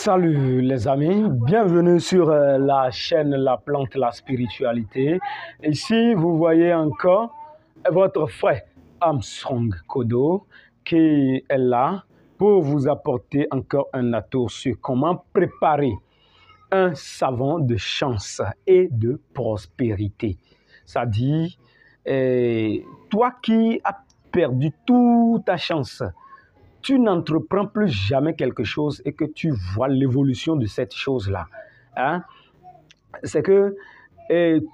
Salut les amis, bienvenue sur la chaîne La Plante, la Spiritualité. Ici, vous voyez encore votre frère Armstrong Kodo qui est là pour vous apporter encore un atout sur comment préparer un savon de chance et de prospérité. Ça dit, toi qui as perdu toute ta chance, tu n'entreprends plus jamais quelque chose et que tu vois l'évolution de cette chose-là. Hein? C'est que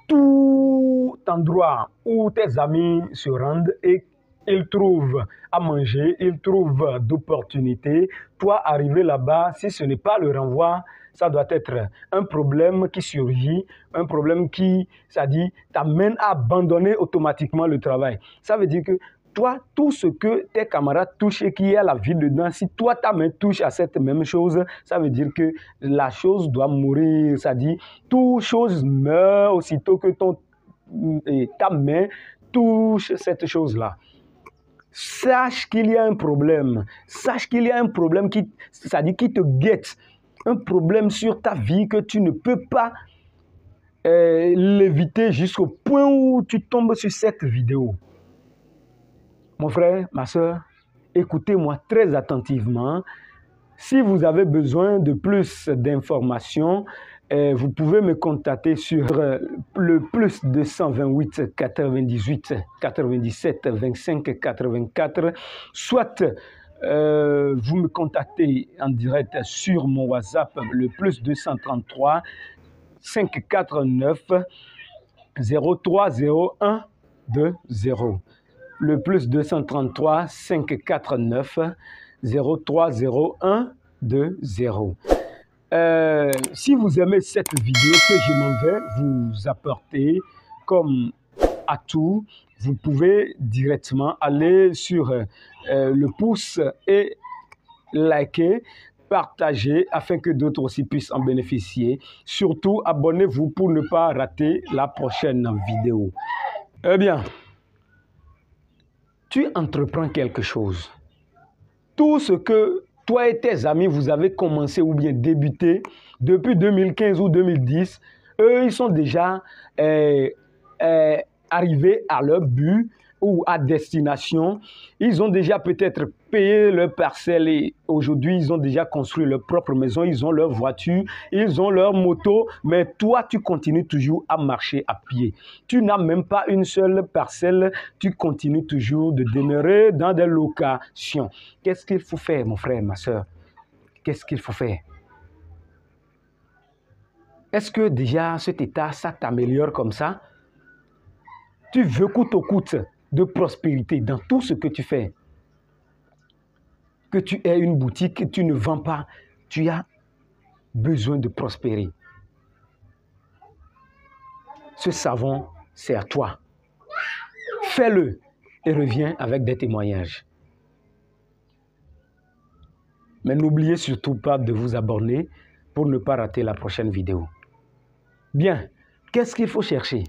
tout endroit où tes amis se rendent et ils trouvent à manger, ils trouvent d'opportunités, toi, arriver là-bas, si ce n'est pas le renvoi, ça doit être un problème qui surgit, un problème qui, ça dit, t'amène à abandonner automatiquement le travail. Ça veut dire que toi, tout ce que tes camarades touchent et qui a la vie dedans, si toi, ta main touche à cette même chose, ça veut dire que la chose doit mourir. Ça dit, toute chose meurt aussitôt que ta main touche cette chose-là. Sache qu'il y a un problème. Sache qu'il y a un problème qui te guette. Un problème sur ta vie que tu ne peux pas l'éviter jusqu'au point où tu tombes sur cette vidéo. Mon frère, ma soeur, écoutez-moi très attentivement. Si vous avez besoin de plus d'informations, vous pouvez me contacter sur le plus 228 98 97 25 84, soit vous me contactez en direct sur mon WhatsApp, le plus 233 549 0301 20. Le plus 233 549 0301 20. Si vous aimez cette vidéo que je m'en vais vous apporter comme atout, vous pouvez directement aller sur le pouce et liker, partager afin que d'autres aussi puissent en bénéficier. Surtout, abonnez-vous pour ne pas rater la prochaine vidéo. Eh bien, tu entreprends quelque chose. Tout ce que toi et tes amis, vous avez commencé ou bien débuté depuis 2015 ou 2010, eux, ils sont déjà arrivés à leur but ou à destination. Ils ont déjà peut-être payé leur parcelle et aujourd'hui, ils ont déjà construit leur propre maison, ils ont leur voiture, ils ont leur moto, mais toi, tu continues toujours à marcher à pied. Tu n'as même pas une seule parcelle, tu continues toujours de demeurer dans des locations. Qu'est-ce qu'il faut faire, mon frère, ma soeur? Qu'est-ce qu'il faut faire? Est-ce que déjà cet état, ça t'améliore comme ça? Tu veux coûte au coûte de prospérité dans tout ce que tu fais. Que tu aies une boutique, que tu ne vends pas, tu as besoin de prospérer. Ce savon, c'est à toi. Fais-le et reviens avec des témoignages. Mais n'oubliez surtout pas de vous abonner pour ne pas rater la prochaine vidéo. Bien, qu'est-ce qu'il faut chercher?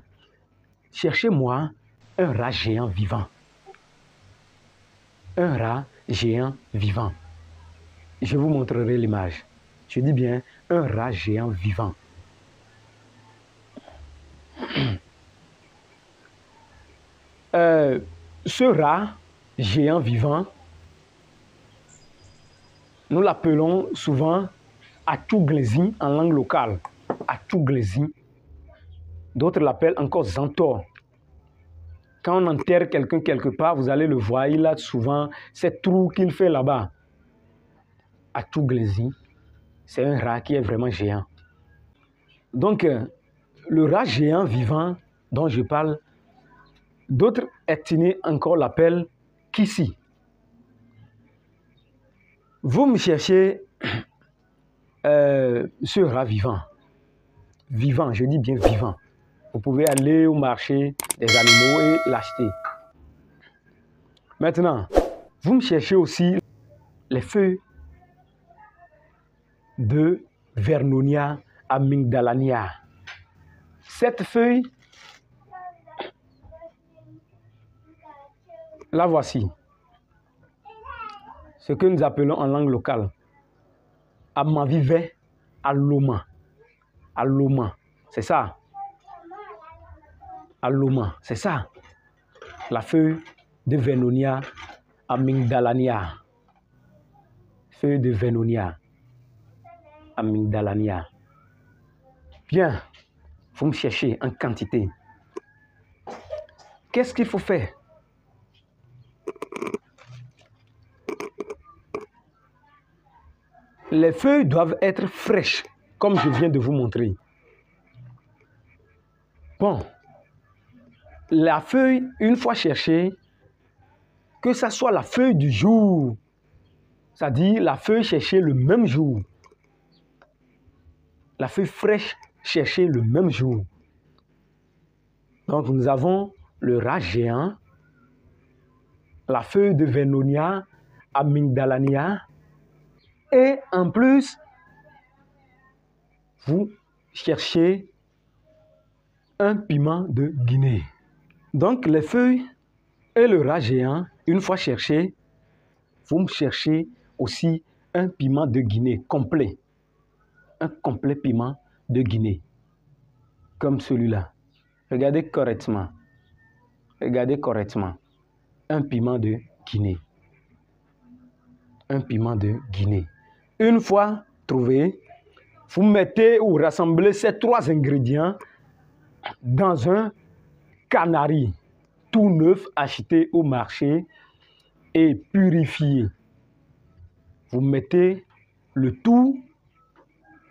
Cherchez-moi un rat géant vivant. Un rat géant vivant. Je vous montrerai l'image. Je dis bien un rat géant vivant. Ce rat géant vivant, nous l'appelons souvent Atouglesi en langue locale. Atouglesi. D'autres l'appellent encore Zantor. Quand on enterre quelqu'un quelque part, vous allez le voir, il a souvent ces trous qu'il fait là-bas. Atouglesi, c'est un rat qui est vraiment géant. Donc, le rat géant vivant dont je parle, d'autres ethnies encore l'appellent Kissi. Vous me cherchez ce rat vivant. Vivant, je dis bien vivant. Vous pouvez aller au marché des animaux et l'acheter. Maintenant, vous me cherchez aussi les feuilles de Vernonia amygdalania. Cette feuille, la voici. Ce que nous appelons en langue locale Amavivet Alloma. Alloma, c'est ça. Alloma, c'est ça. La feuille de Vernonia amygdalania. Feuille de Vernonia amygdalania. Bien, vous me cherchez en quantité. Qu'est-ce qu'il faut faire? Les feuilles doivent être fraîches, comme je viens de vous montrer. Bon, la feuille, une fois cherchée, que ça soit la feuille du jour, c'est-à-dire la feuille cherchée le même jour. La feuille fraîche cherchée le même jour. Donc nous avons le rat géant, la feuille de Vernonia amygdalania, et en plus, vous cherchez un piment de Guinée. Donc les feuilles et le rat géant, une fois cherchés, vous me cherchez aussi un piment de Guinée complet. Un complet piment de Guinée, comme celui-là. Regardez correctement. Regardez correctement. Un piment de Guinée. Un piment de Guinée. Une fois trouvé, vous mettez ou rassemblez ces trois ingrédients dans un canari tout neuf acheté au marché et purifié. Vous mettez le tout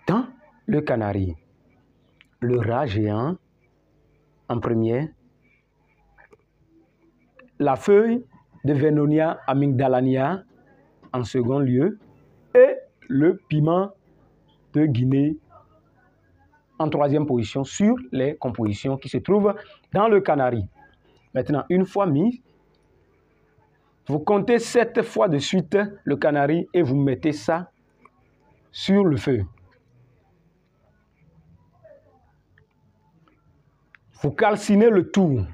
dans le canari. Le rat géant en premier, la feuille de Vernonia amygdalania en second lieu et le piment de Guinée en troisième position sur les compositions qui se trouvent dans le canari. Maintenant, une fois mis, vous comptez 7 fois de suite le canari et vous mettez ça sur le feu. Vous calcinez le tout.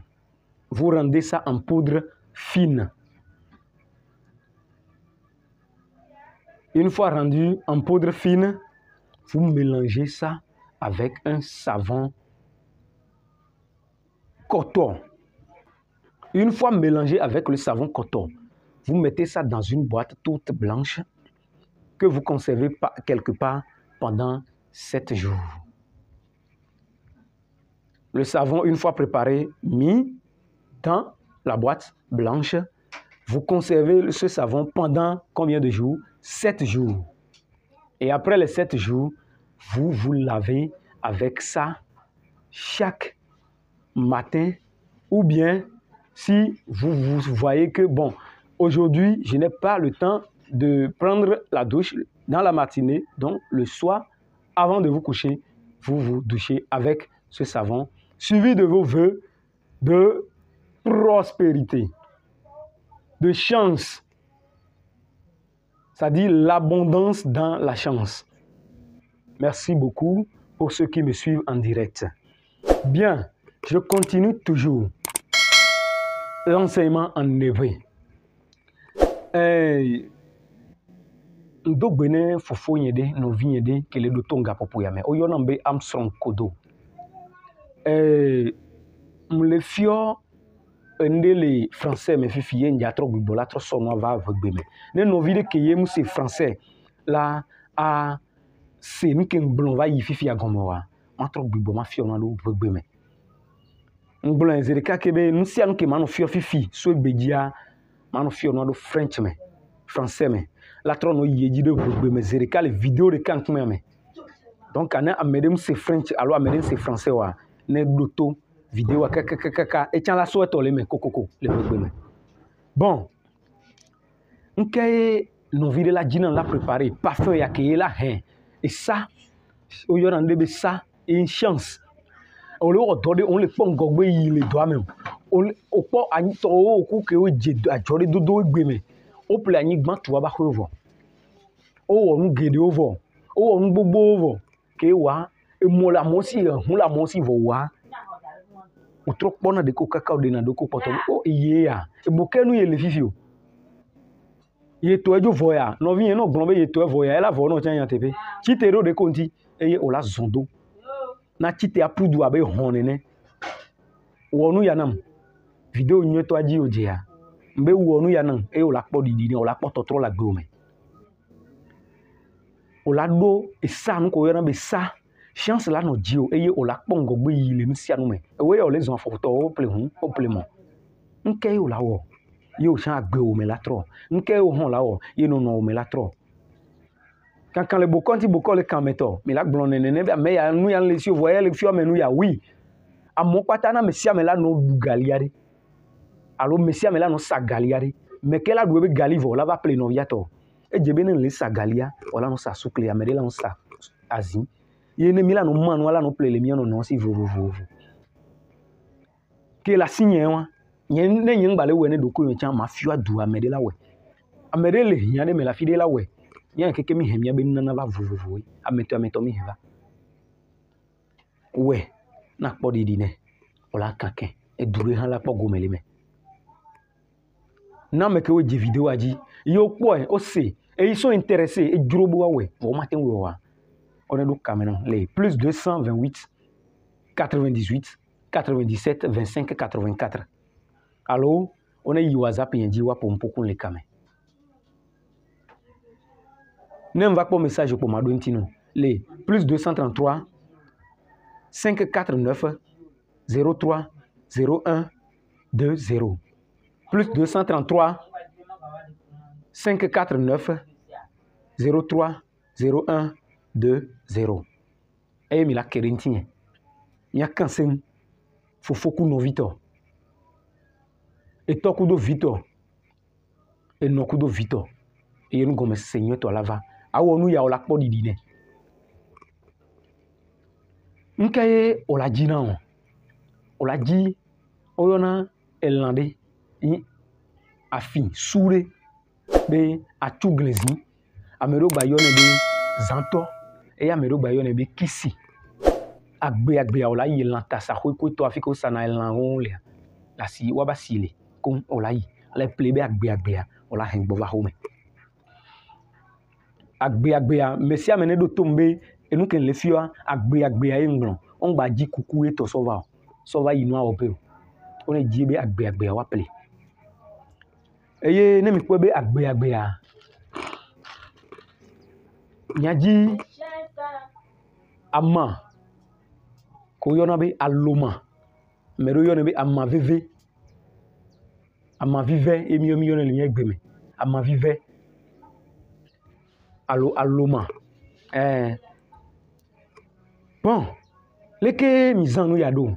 Vous rendez ça en poudre fine. Une fois rendu en poudre fine, vous mélangez ça avec un savon coton. Une fois mélangé avec le savon coton, vous mettez ça dans une boîte toute blanche que vous conservez quelque part pendant 7 jours. Le savon, une fois préparé, mis dans la boîte blanche, vous conservez ce savon pendant combien de jours? 7 jours. Et après les 7 jours, vous vous lavez avec ça chaque matin. Ou bien, si vous voyez que, bon, aujourd'hui, je n'ai pas le temps de prendre la douche dans la matinée, donc le soir, avant de vous coucher, vous vous douchez avec ce savon, suivi de vos vœux de prospérité, de chance, c'est-à-dire l'abondance dans la chance. Merci beaucoup pour ceux qui me suivent en direct. Bien, je continue toujours l'enseignement en hébreu. Ndo bene fofo nyede no vinyede kele do tonga popo ya me oyo nambe Armstrong Kodo. Le fio ndele français me fifiye nja tro gbibola tro so no va vegbe me. Ne no vide ke yem c'est français la a c'est nous qui blon va y fifi agomo wa. Ma tro gbibo ma fio no do vegbe me. Ngblo ezerika kebe nsia no ke ma no fio fifi so gbejia ma no fio no do French me français me. La trono yeji de vegbe me zerika le vidéo de kan kuma me. Donc ana amedem c'est French alors amedem c'est français wa ne doto vidéo kaka et tiens la souhaite les me kokoko le vegbe me. Bon. Nkaye no vidéo la jinan la préparé parfum ya ke la hein et ça au yorande be ça une chance. On le pon gogbe yi le doa même. O po ani to o ku ke o je ajore dodo egbe me. O ple ani gban to ba hovo. O wonu gede ovo. O wonu gbogbo ovo ke wa e mo la mo si hun la mo si vo wa. O tro pona de ko kaka o de na do ko poto o iye ya. E bo kenu ye le fifi o. yeto ejo voya no vi no glombe yeto voya ela vo no chanya tepe chite ro de konti eye ola zondo na chite apudu abe honene wonu yanam video nyeto aji ojea mbe wonu yanam e ola po didi ni ola po totro la gbe ola do esa nu ko yana be sa chance la no jio eye ola po ngogbe yile nu sia nu me ewe o le zon fo to o ple hun o ple mo nke ola wo yo chan agbe o me la tro nke o hon la wo ye no no o me la tro quand le bokonti bokole kameto me la glon nene be me ya nu ya le si o voye le fio me nu ya oui amo pata na me sia me la no galiare alo me sia me la no sa galiare me ke la do be galivo la va ple no viato e jebe ne le sa galia wala no sa sukle ya me de la no sa azi ye ne mi la no manu wala no ple le mi no no si vo ke la signe wa yen ne yin gbale we ne do ko yen chan ma fiwa du amede la we amede le yan de me la fide la we yan keke mi hemia be nana va vo ameto mi heva we na po didi ne ola kanken e dure han la po gomele me na me ke we je video aji yo po o se et ils sont intéressés et duro bo we o matin we wa on est do caméra les plus 228 98 97 25 84. Allô, on est WhatsApp et dit wa pour mpoko le camé. Nem va pour message pour ma dontino. Les plus 233 549 03 01 20. Plus 233 549 03 01 20. Et mi la kerentien. Nya kansen fofoku no vito. Et toku do vito. Et noku do vito. Et nous gomme seigneur to lava. Awo nu ya ola kpo didine. Nkaye ola jina on. Ola ji oyona elande i afi soure be atuglezi amero bayone be zanto e amero bayone be kisi agbe ola yi lanta sa ko to afi ko sana elan on le la si wa ba sile ko ola yi le plebe agbe ola hen gbo va home agbe mesia mene do tombe enu ken le fiwa agbe e ngbon on gba ji kuku e to sova yi nu a ope on e ji be agbe wa ple eye ne mi po be agbe a nyaji ama ko yona be aloma mero yona be ama vive emi yona le yegbe me ama vive aloma bon leke mizanu yado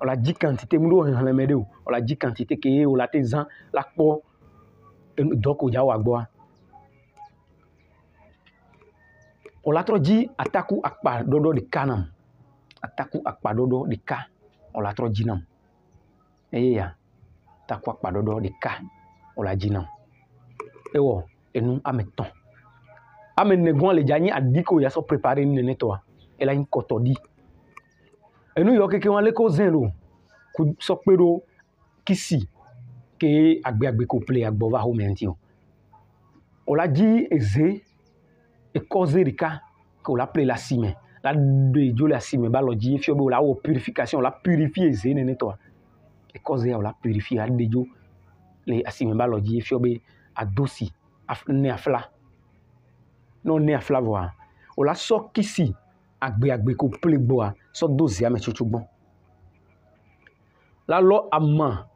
on la dit quantité mudo han le mede on la dit quantité ke o la te zan la po donc o ja wa gbo on la tro ji ataku akpa dodo de kanam ataku akpa dodo de ka on la tro jinam ya ataku akpa dodo de ka on la jinam ewo enu ameton amenegon le jani adiko ya so préparer ni neto ela in kotodi enu yo keke wan le ko zenro ku so pero kisi ke agbe ko play agbo va home ntio o la ji eze e cause rika ko la play la sime la de jo la sime ba lo ji fi obo la wo purification la purifier eze ne neto e cause ya la purifier la de jo le asime ba lo ji fi obe adosi ne afla non ne afla voa o la so kisi agbe ko play boa so dozi ame chuchugbon la lo ama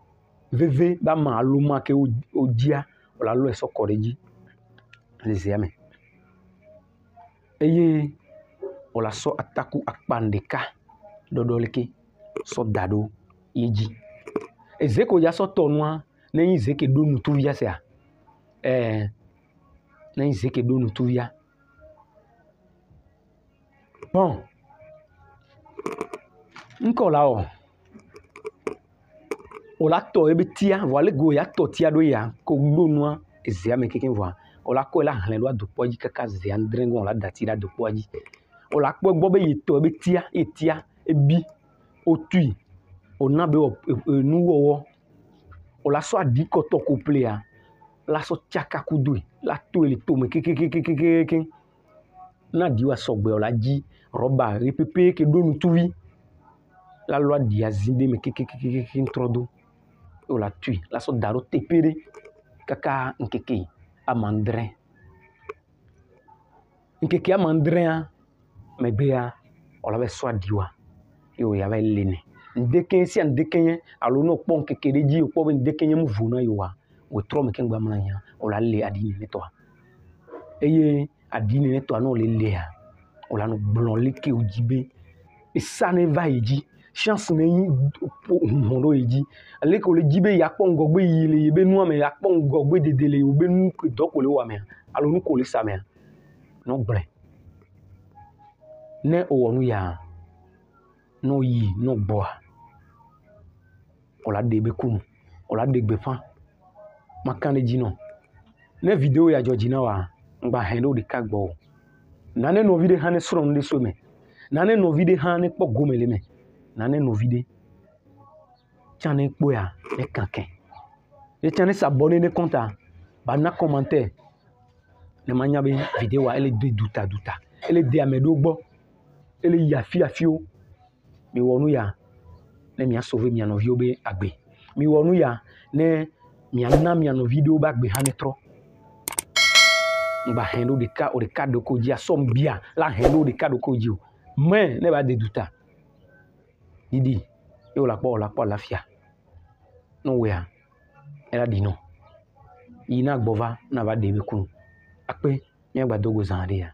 veve ba ma aluma ke odia o la lo eso koreji les ame eye o la so ataku akpandeka dodoleke so dado yeji ezeko ya so tonwa na yin zeke do nutu via se na yin zeke do nutu via bon nkola o la to ebe tia voile go ya to tia do ya ko gbonua eze ame keken voa o la ko la han lo adopoji kaka ze andrengo la dati la dopoji o la po gbo be yi to ebe tia ebi otui o na be nu wo o la so adiko to ko play a la so tiaka kudu la to ele to me ke na diwa sogbe o la ji roba repepe ke do nu tuvi la loi dia zinde me ke ntrodo o la tui la so daro tepere kaka nkeke amandrin nkeke amandrin me bea o la be so diwa yo ya be lene ndeken si ndeken alo no pon nkeke de ji o po be ndeken mu vuna yo wa o tro me ke ngba manya o la le adini ne to eye adini ne to no le le ya o la no blon le ke o jibe e sa ne va eji chance ne hondo eji ale ko le jibe ya pon gogbe yile yebe nu ame ya pon gogbe dedele o be nu ko doko le wa me alo nu ko le sa me no bre ne o wonu ya no yi no gbo o la de be kun o la de gbe fan makane ji no ne video ya Georgina wa ngba hendo de kagbo nane no vide hane suro nde so me nane no vide hane po gomele me nane no vide chane po ya e kanken e chane s'abonner ne compte ba na commentaire ne manya be video wa ele de duta ele de amedo gbo ele ya fio mi wonu ya ne mi a sauver mi no vio be agbe mi wonu ya ne mi ana mi no video ba agbe hane tro ngba hendo de ka o de ka do ko ji asom bia la hendo de ka do ko ji o mais ne ba de duta didi e o la po la fia no wea era dino ina gbova na ba de be kun ape mi agba dogo zan de ya